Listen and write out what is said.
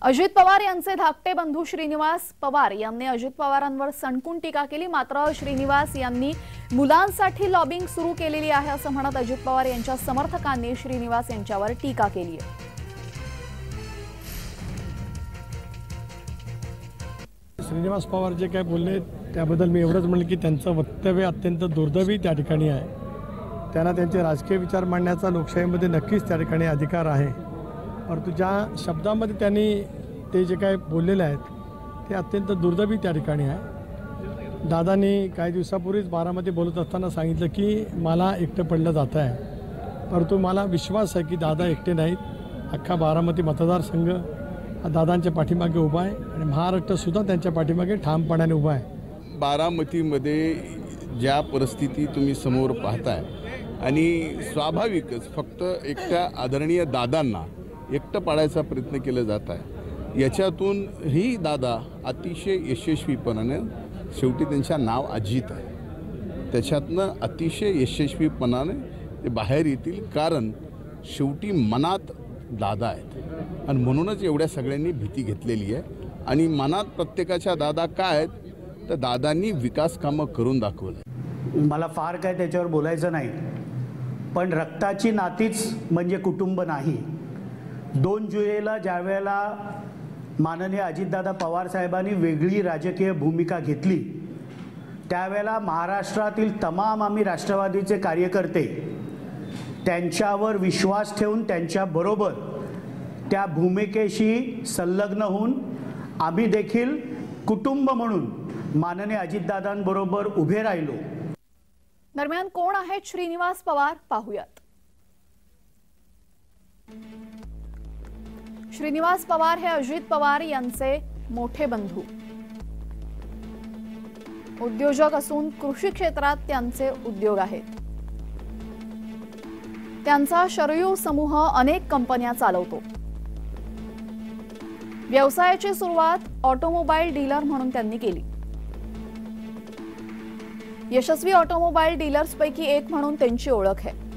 अजित पवार यांचे धाकटे बंधू श्रीनिवास पवार यांनी अजित पवारांवर सणकून टीका केली। मात्र श्रीनिवास यांनी मुलांसाठी लॉबिंग सुरू केलेली आहे असं म्हणत अजित पवार यांच्या समर्थकांनी श्रीनिवास यांच्यावर टीका केली आहे। श्रीनिवास पवार जे काय बोलले त्याबद्दल मी एवढंच म्हणेन की त्यांचं वक्तव्य अत्यंत दुर्दैवी त्या ठिकाणी आहे। त्यांना त्यांचे राजकीय विचार मांडण्याचा लोकशाहीमध्ये नक्कीच त्या ठिकाणी अधिकार आहे। परंतु ज्या शब्दांमध्ये त्यांनी ते जे काय बोललेले आहेत ते अत्यंत दुर्दैवी त्या ठिकाणी आहे। दादांनी काही दिवसापूर्वीच बारामध्ये बोलत असताना सांगितलं की मला एकटं पडलं जात आहे, परंतु मला विश्वास आहे की दादा एकटे नाहीत। अख्खा बारामती मतदारसंघ दादांच्या पाठीमागे उभा आहे आणि महाराष्ट्रसुद्धा त्यांच्या पाठीमागे ठामपणाने उभा आहे। बारामतीमध्ये ज्या परिस्थिती तुम्ही समोर पाहताय आणि स्वाभाविकच फक्त एकट्या आदरणीय दादांना एकटं पाडायचा प्रयत्न केला जात आहे। याच्यातून ही दादा अतिशय यशस्वीपणाने शेवटी त्यांच्या नाव अजित आहे त्याच्यातनं अतिशय यशस्वीपणाने ते बाहेर येतील, कारण शेवटी मनात दादा आहेत आणि म्हणूनच एवढ्या सगळ्यांनी भीती घेतलेली आहे। आणि मनात प्रत्येकाच्या दादा काय आहेत तर दादांनी विकास कामं करून दाखवलं। मला फार काय त्याच्यावर बोलायचं नाही, पण रक्ताची नातीच म्हणजे कुटुंब नाही। 2 जुलैला ज्यावेळेला माननीय अजितदादा पवार साहेबांनी वेगळी राजकीय भूमिका घेतली त्यावेळेला महाराष्ट्रातील तमाम आम्ही राष्ट्रवादीचे कार्यकर्ते त्यांच्यावर विश्वास ठेवून त्यांच्याबरोबर त्या भूमिकेशी संलग्न होऊन आम्ही देखील कुटुंब म्हणून माननीय अजितदादांबरोबर उभे राहिलो। दरम्यान कोण आहेत श्रीनिवास पवार पाहूयात। श्रीनिवास पवार हे अजित पवार यांचे मोठे बंधू, उद्योजक असून कृषी क्षेत्रात त्यांचे उद्योग आहेत। त्यांचा शरयू समूह अनेक कंपन्या चालवतो। व्यवसायाची सुरुवात ऑटोमोबाईल डीलर म्हणून त्यांनी केली। यशस्वी ऑटोमोबाईल डीलर्सपैकी एक म्हणून त्यांची ओळख आहे।